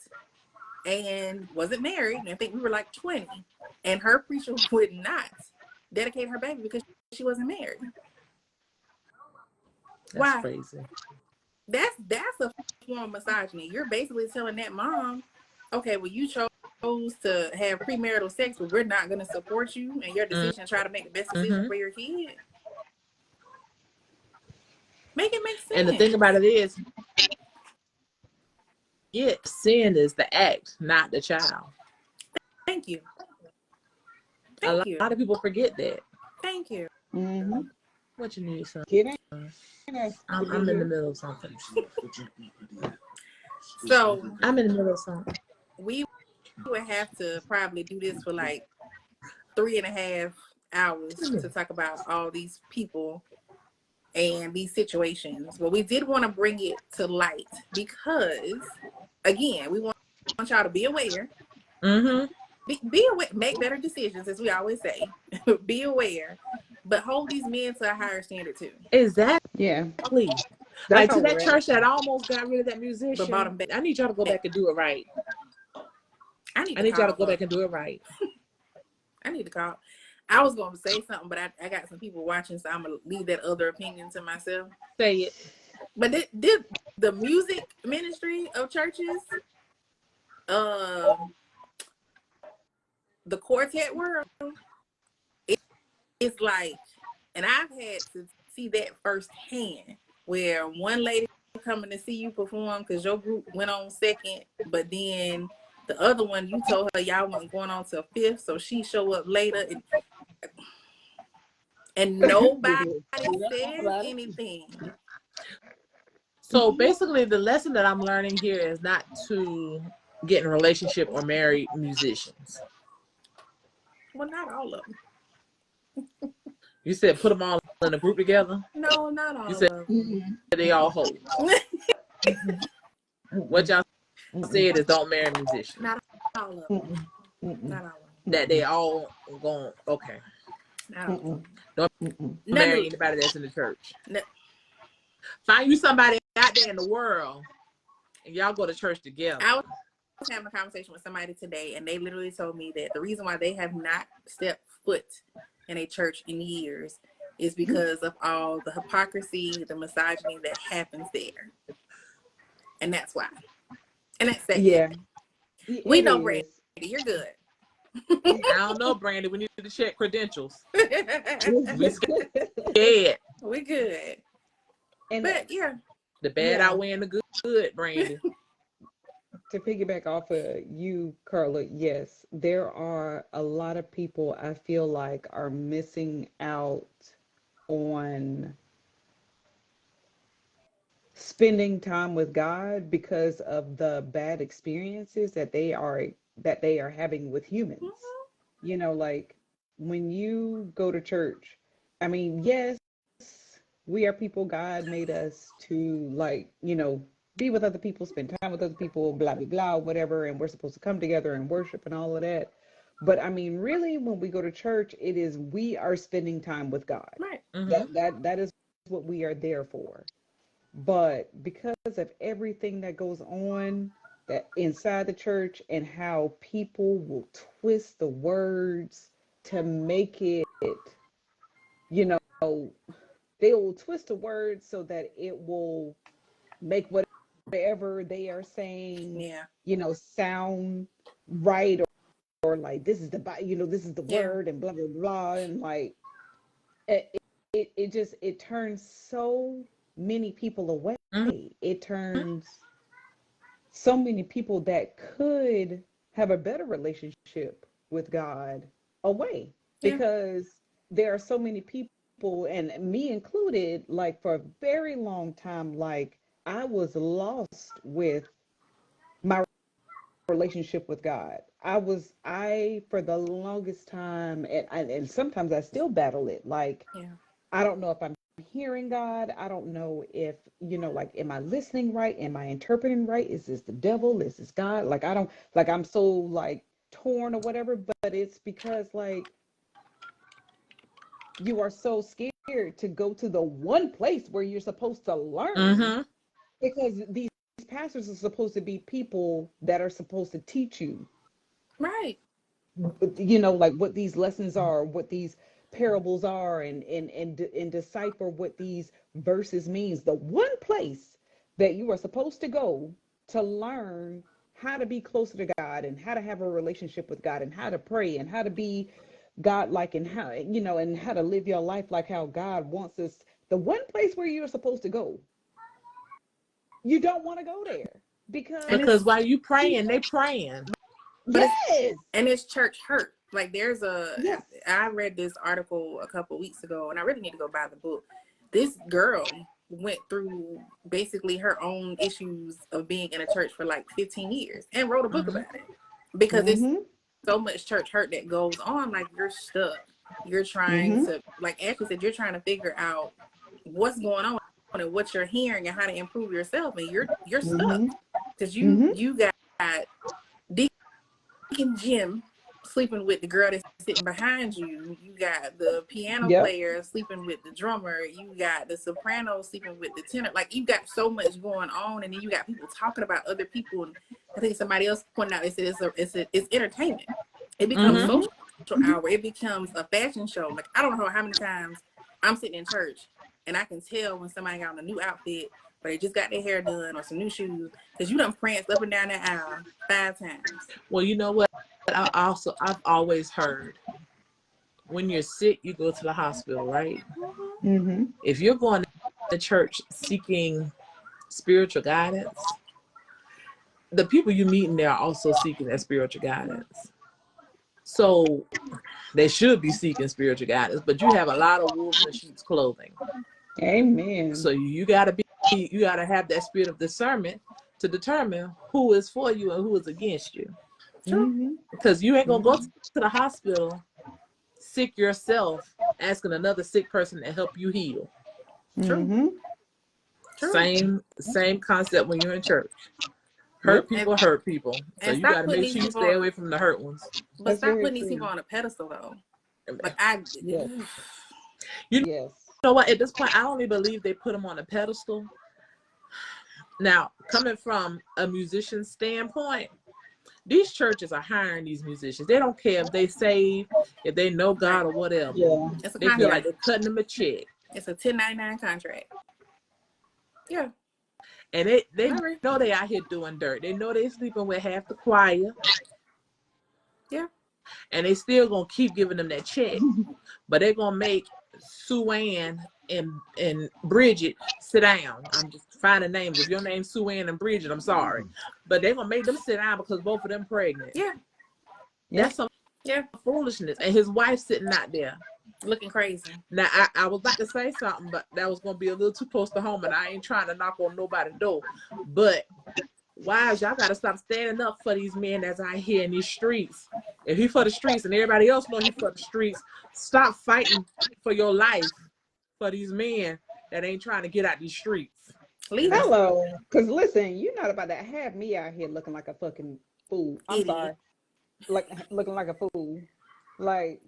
and wasn't married. And I think we were like 20. And her preacher would not dedicate her baby because she wasn't married. That's Why? crazy. That's a form of misogyny. You're basically telling that mom, okay, well, you chose to have premarital sex, but we're not going to support you and your decision. Try to make the best decision Mm-hmm. for your kid. Make it make And the thing sense. about it is, yeah, sin is the act, not the child. Thank you. A Thank you. lot of people forget that. Thank you. Mm-hmm. What you need, son? Get in there, I'm in the middle of something. So I'm in the middle of something. we would have to probably do this for like 3.5 hours to talk about all these people and these situations. But we did want to bring it to light because, again, we want y'all to be aware. Mm-hmm. Be aware, make better decisions, as we always say. Be aware, but hold these men to a higher standard too. Exactly. Yeah. That's Like to all that we're church that asking. almost got rid of that But bought musician. them back. I need y'all to go back and do it right. I need I to need y'all to call go her. back and do it right. I need to call. I was going to say something, but I got some people watching, so I'm going to leave that other opinion to myself. Say it. But did the music ministry of churches, the quartet world, it's like, and I've had to see that firsthand, where one lady coming to see you perform because your group went on second, but then the other one, you told her y'all wasn't going on till fifth, so she show up later, and nobody says anything. So basically, the lesson that I'm learning here is not to get in a relationship or marry musicians. Well, not all of them. You said put them all in a group together. No, not You all said of Mm-mm. they all hold. What y'all said is don't marry musicians. not all of them. Mm-mm. Mm-mm. Not all of That they all going, okay. them. Not all of them. Don't Mm-mm. None of marry anybody that's in the church. no, Find you somebody out there in the world and y'all go to church together. I was having a conversation with somebody today, and they literally told me that the reason why they have not stepped foot in a church in years is because of all the hypocrisy, the misogyny that happens there. And that's why. And that's sad. Yeah. We It know, Brandy, is. you're good. I don't know, Brandy. We need to check credentials. We scared. We good. And But yeah. The bad yeah, outweighing the good, Brandy. to piggyback off of you, Carla, yes, there are a lot of people I feel like are missing out on spending time with God because of the bad experiences that they are having with humans. You know, like when you go to church, I mean, yes, we are people. God made us to, like, you know, be with other people, spend time with other people, blah blah blah, whatever, and we're supposed to come together and worship and all of that. But I mean, really, when we go to church, it is we are spending time with God. Right. Mm-hmm. That is what we are there for. But because of everything that goes on that inside the church and how people will twist the words to make it, you know, they will twist the words so that it will make whatever they are saying, Yeah. you know, sound right, or like this is you know, this is the Yeah. word and blah blah blah, and like it just it turns so many people away. It turns so many people that could have a better relationship with God away, Yeah. because there are so many people, and me included, like for a very long time, like I was lost with my relationship with God. I for the longest time, and sometimes I still battle it. Like Yeah. I don't know if I'm hearing God. I don't know if, you know, like, am I listening right? Am I interpreting right? Is this the devil? Is this God? Like, I don't, like, I'm so, like, torn or whatever, but it's because, like, you are so scared to go to the one place where you're supposed to learn, Mm-hmm. because these pastors are supposed to be people that are supposed to teach you, Right. you know, like what these lessons are, what these parables are, and decipher what these verses means. The one place that you are supposed to go to learn how to be closer to God, and how to have a relationship with God, and how to pray, and how to be God like, and how, you know, and how to live your life like how God wants us. The one place where you're supposed to go, you don't want to go there And because Because it's while you praying, they people, praying. but it's yes, and it's church hurt. Like there's yes, I read this article a couple weeks ago, and I really need to go buy the book. This girl went through basically her own issues of being in a church for like 15 years and wrote a book Mm-hmm. about it, because it's mm-hmm, so much church hurt that goes on. Like you're stuck. You're trying mm-hmm, to, like Ashley said, you're trying to figure out what's going on and what you're hearing and how to improve yourself, and you're stuck mm-hmm, because mm-hmm. you got Deacon Jim sleeping with the girl that's sitting behind you. You got the piano Yep. player sleeping with the drummer. You got the soprano sleeping with the tenor. Like you got so much going on, and then you got people talking about other people. And I think somebody else pointed out, they said it's entertainment. It becomes Mm-hmm. Mm-hmm. social hour. It becomes a fashion show. Like I don't know how many times I'm sitting in church and I can tell when somebody got on a new outfit, or they just got their hair done, or some new shoes, because you done pranced up and down that aisle 5 times. Well, you know what? I've always heard, when you're sick, you go to the hospital, right? Mm-hmm. If you're going to church seeking spiritual guidance, the people you meet in there are also seeking that spiritual guidance. So they should be seeking spiritual guidance, but you have a lot of wolves in sheep's clothing. Amen. So you gotta have that spirit of discernment to determine who is for you and who is against you. True. Mm-hmm. Because you ain't gonna go to Mm-hmm. the hospital sick yourself, asking another sick person to help you heal. True. Mm-hmm. True. Same concept when you're in church. Hurt Yep. people hurt people. So And you stop got to putting make these sure you people stay on, away from the hurt ones. but That's stop very putting these people true. on a pedestal though. Like You Yes. know what? At this point, I only believe they put them on a pedestal. Now, coming from a musician's standpoint, these churches are hiring these musicians. They don't care if they save, if they know right. God or whatever. Yeah. It's a They feel like Yeah. contract. they're cutting them a check. It's a 1099 contract. Yeah. And they I agree. know they out here doing dirt. They know they sleeping with half the choir. Yeah. And they still gonna keep giving them that check. But they're gonna make Sue Ann and Bridget sit down. I'm just finding names. If your name's Sue Ann and Bridget, I'm sorry. But they're gonna make them sit down because both of them pregnant. Yeah. That's Yep. some Yeah. foolishness. And his wife sitting out there. Looking crazy. Now, I was about to say something, but that was going to be a little too close to home, and I ain't trying to knock on nobody's door. But wives, y'all got to stop standing up for these men that's out here in these streets. If he for the streets and everybody else know he for the streets, stop fighting for your life for these men that ain't trying to get out these streets. Leave And us. Hello. Because listen, you're not about to have me out here looking like a fucking fool. I'm Idiot. sorry. Like looking like a fool. Like,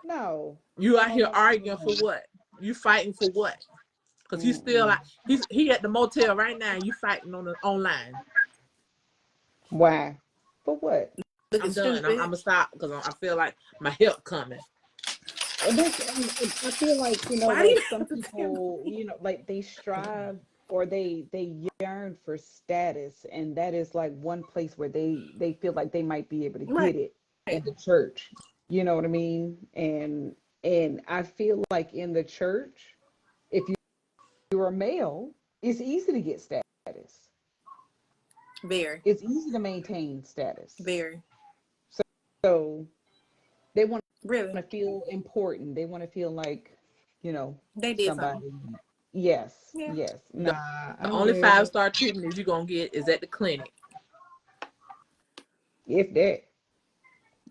no. you out No, here no, arguing no, for no. what? You fighting for what? Because he's still Mm-mm. like he at the motel right now. And you fighting on the online. Why? For what? Looking I'm done. I'm stupid. gonna stop because I feel like my help coming. And I feel like, Why do you like some have to tell people, me? like they strive or they yearn for status, and that is like one place where they feel like they might be able to Right. get it in the church. You know what I mean? And I feel like in the church, if you're a male, it's easy to get status. Very. It's easy to maintain status. Very. So they want Really. to feel important. They want to feel like, They did somebody. something. Yes, Yeah. yes. The, Nah, the I'm only good. 5-star treatment you're gonna get is at the clinic. If that.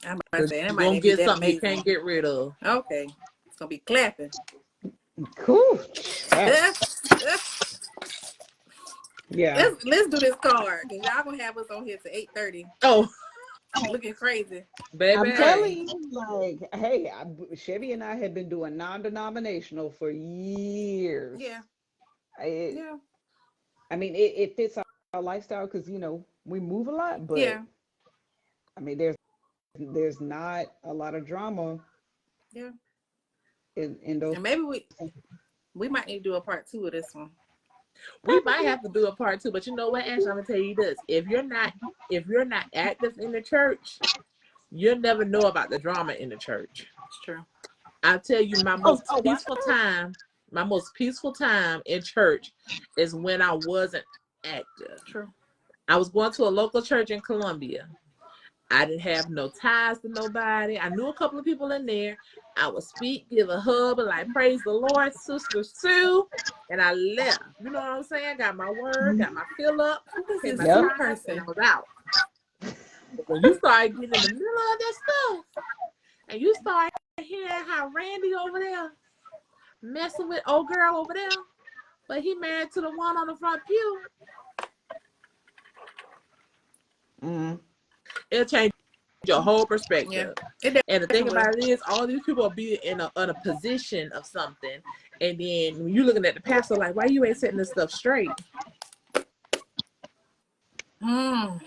I'm about to Because say that you're might gonna not be get that something you amazing. can't get rid of. Okay. It's gonna be clapping. Cool. Yeah. let's Yeah. let's do this card because y'all gonna have us on here to 8:30 Oh, looking crazy. I'm baby. telling you, like, hey, Chevy and I have been doing non-denominational for years. Yeah. It, Yeah. I mean, it fits our lifestyle because we move a lot, but Yeah. I mean, there's not a lot of drama Yeah. in those. And maybe we might need to do a part 2 of this one. We might have to do a part 2, but you know what, Ash? I'm gonna tell you this: if you're not active in the church, you'll never know about the drama in the church. It's true. I'll tell you, my Oh, most oh, wow. peaceful time in church is when I wasn't active. True. I was going to a local church in Columbia. I didn't have no ties to nobody. I knew a couple of people in there. I would speak, give a hug, and like, praise the Lord, Sister Sue. And I left. You know what I'm saying? Got my word, got my fill up, Who is paid this my Yep. Sue tithes, and I person? was out. But when you start getting in the middle of that stuff, and you start hearing how Randy over there messing with old girl over there, but he married to the one on the front pew, Mm. it'll change your whole Yeah. perspective. It And the thing definitely will. about it is, all these people will be in a position of something, and then when you're looking at the pastor, like, why you ain't setting this stuff straight? Mm.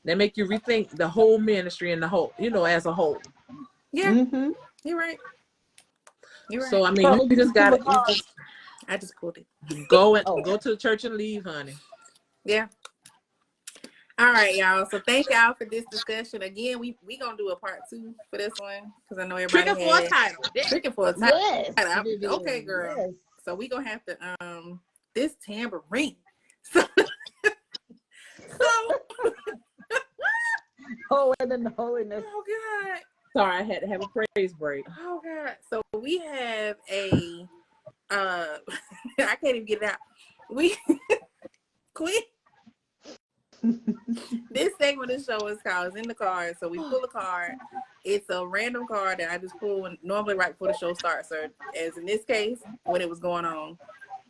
They make you rethink the whole ministry and the whole, as a whole. Yeah. Mm-hmm. You're right. You're right. So I mean, Carly, you did just you pull gotta a card? I just pulled it. Oh, go to the church and leave, honey. Yeah. All right, y'all. So thank y'all for this discussion. Again, we gonna do a part 2 for this one because I know everybody Trigger for a had title. Yeah. tricking for a time. yes, Okay, Vivian. girl. Yes. So we gonna have to this tambourine. So so Oh, and then holiness. oh god. Sorry, I had to have a praise break. Oh god. So we have a I can't even get it out. We quit. This segment of the show is called "It's in the Card." So we pull a card. It's a random card that I just pull normally right before the show starts, or as in this case, when it was going on.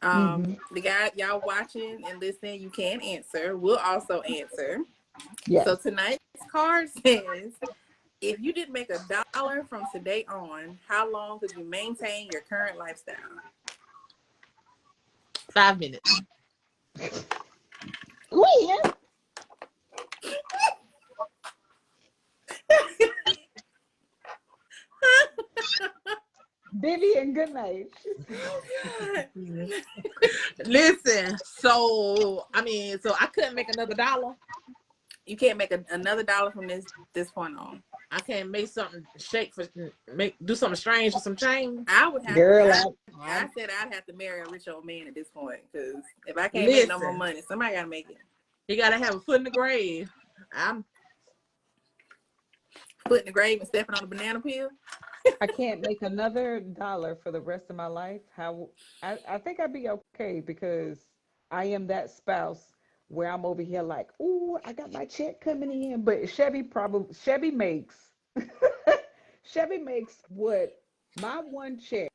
Mm-hmm. The guy y'all watching and listening, you can answer. We'll also answer. Yes. So tonight's card says, if you didn't make $1 from today on, how long could you maintain your current lifestyle? 5 minutes. Gwen. Vivian, good night. Oh god. Listen, so I couldn't make another $1. You can't make another dollar from this point on. I can't make something do something strange for some change. I would have Girl, to. I said I'd have to marry a rich old man at this point because if I can't make no more Listen, money, somebody gotta make it. you gotta have a foot in the grave. I'm Foot in the grave and stepping on a banana peel. I can't make another dollar for the rest of my life, how I think I'd be okay because I am that spouse where I'm over here like, ooh, I got my check coming in. But Chevy makes Chevy makes what my one check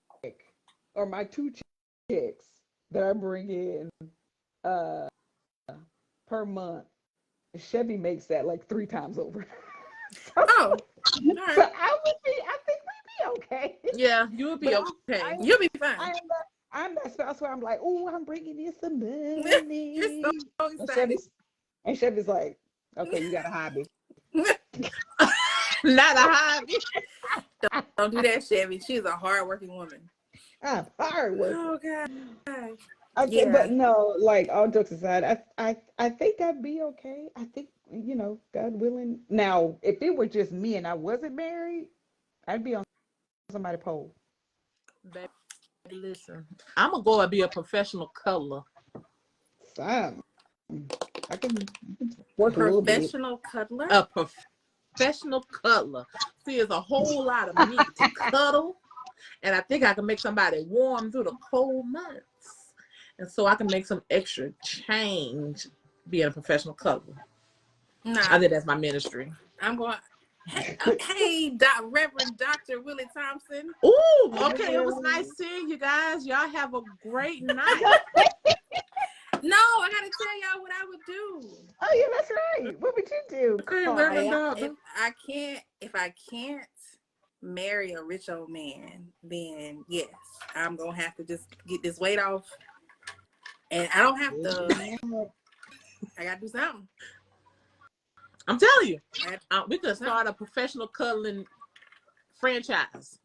or my two checks that I bring in uh per month. Chevy makes that like three times over. so, Oh, all so right. I think we'd be okay. Yeah, you would But be okay. You'll be I fine. am that I'm that spouse where I'm like, oh, I'm bringing in some You're so money. And excited. Chevy's like, okay, you got a hobby. Not a hobby. Don't do that, Chevy. She's a hardworking woman. I'm hard working. Oh God. Okay, Yeah. but no, like all jokes aside, I think I'd be okay. I think, God willing. Now, if it were just me and I wasn't married, I'd be on somebody's pole. Baby, listen, I'm gonna go and be a professional cuddler. Fine. I can work a little bit. Professional cuddler. A professional cuddler. See, there's a whole lot of meat to cuddle, and I think I can make somebody warm through the cold months, and so I can make some extra change being a professional cuddler. Nah, I think that's my ministry. I'm going. Hey, Reverend Dr. Willie Thompson. Ooh, okay. It was nice seeing you guys. Y'all have a great night. No, I gotta tell y'all what I would do. Oh yeah, that's right. What would you do, Okay, Carla? Reverend Doctor. If I can't marry a rich old man, then yes, I'm gonna have to just get this weight off, and I don't have to. I gotta do something. I'm telling you, we could start a professional cuddling franchise.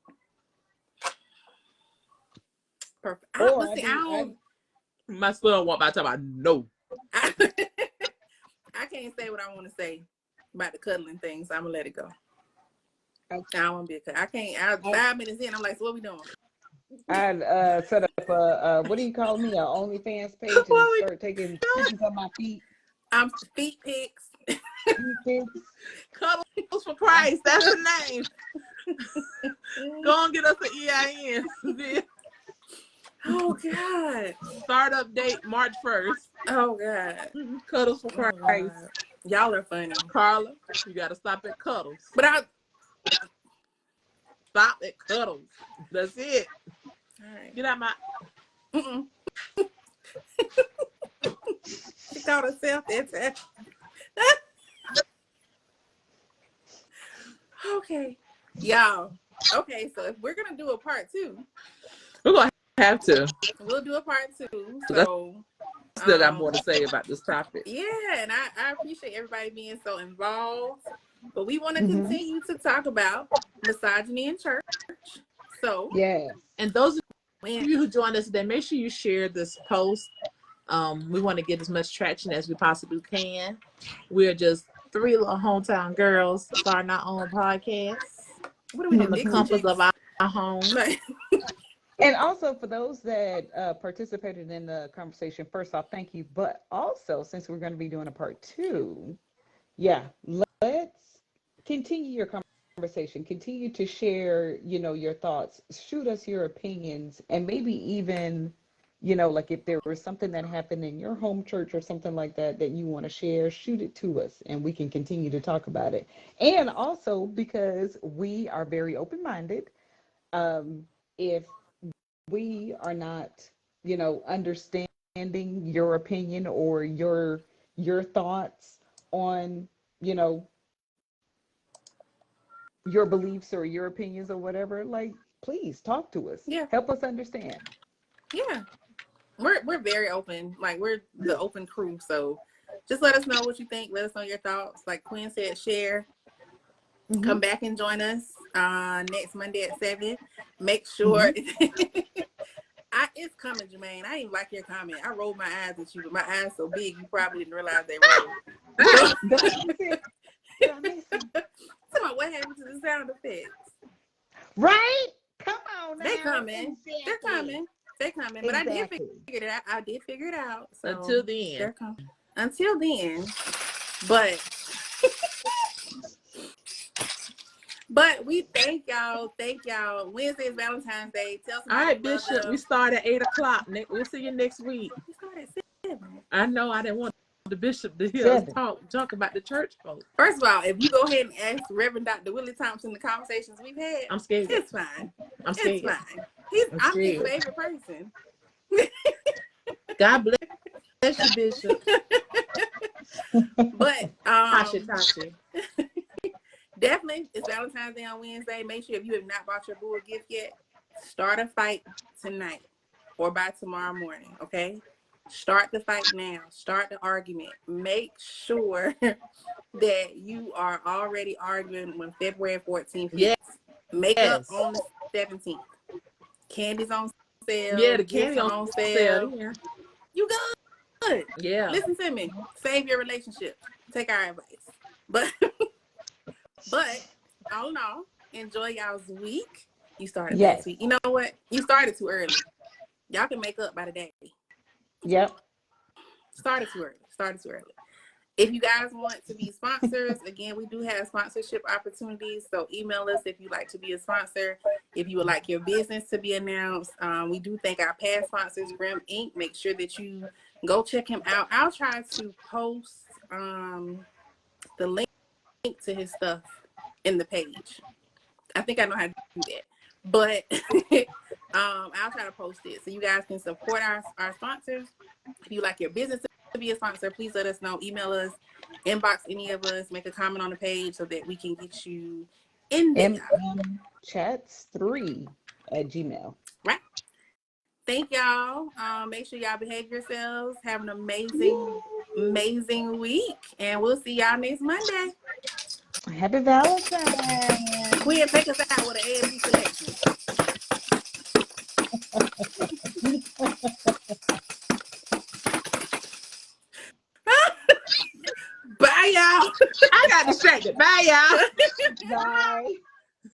Perfect. Or But see, I don't. My son want my time. I know. I can't say what I want to say about the cuddling thing, so I'm gonna let it go. I don't want to be a cuddler. I can't. 5 minutes in, I'm like, so what we doing? I'd set up a what do you call me? A OnlyFans page and start taking pictures of my feet. I'm feet pics. Cuddles for Christ. That's the name. Go and get us an EIN. Oh God. Startup date March 1st. Oh God. Cuddles for Christ. Y'all are funny. Carla, you gotta stop at Cuddles. But Stop at Cuddles. That's it. all right. Get out my. She called herself that. Okay. Y'all. Okay, so if we're gonna do a part 2, We're gonna have to. we'll do a part 2. So Still got more to say about this topic. yeah, and I appreciate everybody being so involved. But we want to continue to talk about misogyny in church. So yeah. And those of you who joined us today, make sure you share this post. We want to get as much traction as we possibly can. We're just 3 little hometown girls starting our own podcast. What are we From the comforts of our home. And also for those that participated in the conversation, first off, thank you. But also, since we're going to be doing a part 2, let's continue your conversation. Continue to share, your thoughts. Shoot us your opinions, and maybe even, like if there was something that happened in your home church or something like that that you want to share, shoot it to us, and we can continue to talk about it. And also because we are very open-minded, if we are not, understanding your opinion or your thoughts on, your beliefs or your opinions or whatever, like, please talk to us. Yeah. Help us understand. Yeah. We're very open. Like, we're the open crew. So just let us know what you think. Let us know your thoughts. Like Quinn said, share. Come back and join us next Monday at 7. Make sure it's coming, Jermaine. I didn't like your comment. I rolled my eyes at you, but my eyes so big you probably didn't realize they rolled. Tell me what happened to the sound effects. Right? Come on now. They coming. Exactly. They're coming. They're coming. But Exactly. I did figure it out. So until then. they're coming. Until then. But But we thank y'all. Thank y'all. Wednesday is Valentine's Day. Tell All somebody right, you love Bishop. them. We start at 8:00. We'll see you next week. We start at 7. I know I didn't want the bishop to hear us 7. talk junk about the church folks. First of all, if you go ahead and ask Reverend Dr. Willie Thompson the conversations we've had, I'm scared. it's fine. I'm scared. It's fine. I'm I'm his scared. favorite person. God bless you, Bishop. But Tashi. definitely, it's Valentine's Day on Wednesday. Make sure if you have not bought your boo a gift yet, start a fight tonight or by tomorrow morning, okay? Start the fight now. Start the argument. Make sure that you are already arguing when February 14th hits. Yes. Make up on the 17th. Candy's on sale. Yeah, the gifts candy are on sale. Yeah. You good. Yeah. Listen to me. Save your relationship. Take our advice. But all in all, enjoy y'all's week. You started Yes. last week. You know what? You started too early. Y'all can make up by the day. Yep. Started too early. If you guys want to be sponsors, again, we do have sponsorship opportunities. So email us if you'd like to be a sponsor. If you would like your business to be announced. We do thank our past sponsors, Grim Inc. Make sure that you go check him out. I'll try to post the link to his stuff in the page. I think I know how to do that. But I'll try to post it so you guys can support our sponsors. If you like your business to be a sponsor, please let us know. Email us, inbox any of us, make a comment on the page so that we can get you in there. Chats3@gmail. Right. Thank y'all. Make sure y'all behave yourselves. Have an amazing week. And we'll see y'all next Monday. Happy Valentine's. Quinn, take us out with an AMC selection. Bye, y'all. I got distracted. Bye, y'all. Bye.